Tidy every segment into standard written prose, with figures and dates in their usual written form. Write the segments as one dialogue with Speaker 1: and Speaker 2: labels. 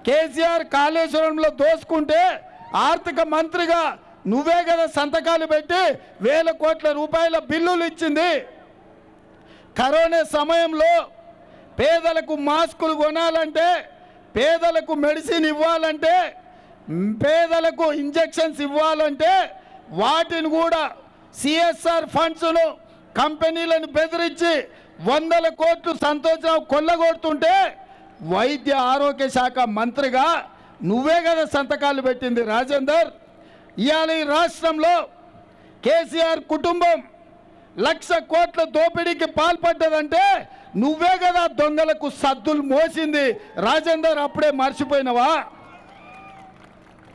Speaker 1: కేసీఆర్ కాళేశ్వరంలో దోసుకుంటే ఆర్థిక మంత్రిగా నువ్వే కదా సంతకాలు పెట్టి వేల కోట్ల రూపాయల బిల్లులు ఇచ్చింది. కరోనా సమయంలో పేదలకు మాస్కులు కొనాలంటే, పేదలకు మెడిసిన్ ఇవ్వాలంటే, పేదలకు ఇంజెక్షన్స్ ఇవ్వాలంటే వాటిని కూడా సిఎస్ఆర్ ఫండ్స్ను కంపెనీలను బెదిరించి 100 కోట్లు సంతోషం కొల్లగొడుతుంటే వైద్య ఆరోగ్య శాఖ మంత్రిగా నువ్వే కదా సంతకాలు పెట్టింది రాజేందర్. ఇవాళ ఈ రాష్ట్రంలో కేసీఆర్ కుటుంబం 1,00,000 కోట్ల దోపిడీకి పాల్పడ్డదంటే నువ్వే కదా దొంగలకు సద్దులు మోసింది రాజేందర్. అప్పుడే మర్చిపోయినవా?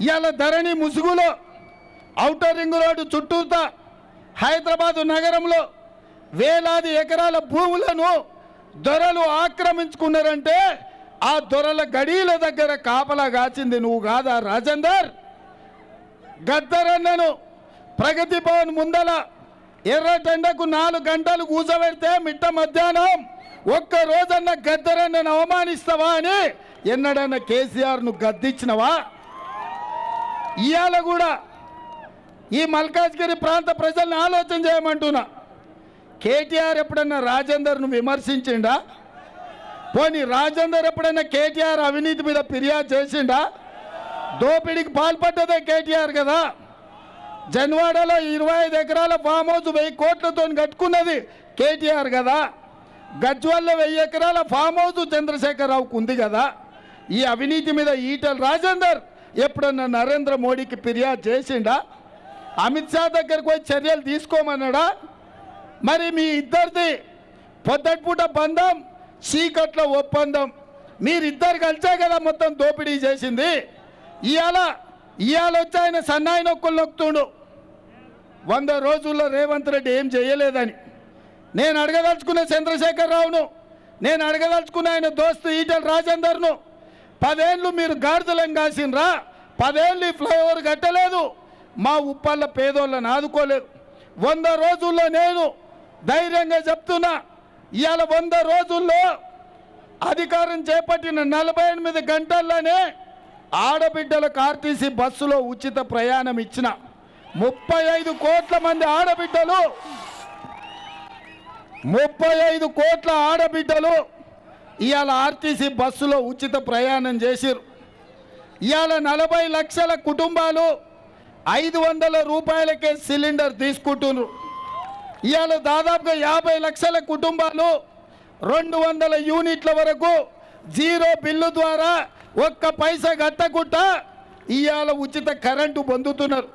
Speaker 1: ఇవాళ ధరణి ముసుగులో ఔటర్ రింగ్ రోడ్డు చుట్టూతా హైదరాబాదు నగరంలో వేలాది ఎకరాల భూములను దొరలు ఆక్రమించుకున్నారంటే ఆ దొరల గడీల దగ్గర కాపలా కాచింది నువ్వు కాదా రాజేందర్? గద్దరన్నను ప్రగతి భవన్ ముందల ఎర్రటెండకు 4 గంటలు కూర్చోబెడితే మిట్ట మధ్యాహ్నం ఒక్క రోజన్న గద్దరన్నను అవమానిస్తావా అని ఎన్నడన్నా కేసీఆర్ను గద్దించినవా? ఇవాళ కూడా ఈ మల్కాజ్గిరి ప్రాంత ప్రజల్ని ఆలోచన చేయమంటున్నా. కేటీఆర్ ఎప్పుడన్నా రాజేందర్ను విమర్శించిండా? పోనీ రాజేందర్ ఎప్పుడన్నా కేటీఆర్ అవినీతి మీద ఫిర్యాదు చేసిండా? దోపిడీకి పాల్పడ్డదే కేటీఆర్ కదా. జన్వాడలో 25 ఎకరాల ఫామ్ హౌస్ 1000 కోట్లతో కట్టుకున్నది కేటీఆర్ కదా. గజ్వల్లో 1000 ఎకరాల ఫామ్ హౌస్ చంద్రశేఖరరావుకు ఉంది కదా. ఈ అవినీతి మీద ఈటల రాజేందర్ ఎప్పుడన్నా నరేంద్ర మోడీకి ఫిర్యాదు చేసిండా? అమిత్ షా దగ్గరకు పోయి చర్యలు తీసుకోమన్నాడా? మరి మీ ఇద్దరిది పొద్దటిపూట బంధం, చీకట్ల ఒప్పందం, మీరిద్దరు కలిసే కదా మొత్తం దోపిడీ చేసింది. ఇవాళ వచ్చి ఆయన సన్నాయి నొక్కులు నొక్కుతుండు 100 రోజుల్లో రేవంత్ రెడ్డి ఏం చేయలేదని. నేను అడగదలుచుకున్న చంద్రశేఖరరావును, నేను అడగదలుచుకున్న ఆయన దోస్తు ఈటల రాజేందర్ను, 10 ఏళ్ళు మీరు గాడిదలం కాసినరా? 10 ఏళ్ళు ఈ ఫ్లైఓవర్ కట్టలేదు, మా ఉప్పల్ల పేదోళ్ళని ఆదుకోలేదు. 100 రోజుల్లో నేను ధైర్యంగా చెప్తున్నా, ఇవాళ 100 రోజుల్లో అధికారం చేపట్టిన 48 గంటల్లోనే ఆడబిడ్డలకు ఆర్టీసీ బస్సులో ఉచిత ప్రయాణం ఇచ్చిన 35 కోట్ల మంది ఆడబిడ్డలు, 35 కోట్ల ఆడబిడ్డలు ఇవాళ ఆర్టీసీ బస్సులో ఉచిత ప్రయాణం చేసిరు. ఇవాళ 40 లక్షల కుటుంబాలు 500 రూపాయలకే సిలిండర్ తీసుకుంటున్నారు. ఇవాళ దాదాపుగా 50 లక్షల కుటుంబాలు 200 యూనిట్ల వరకు జీరో బిల్లు ద్వారా ఒక్క పైసా కట్టకుండా ఇవాళ ఉచిత కరెంటు పొందుతున్నారు.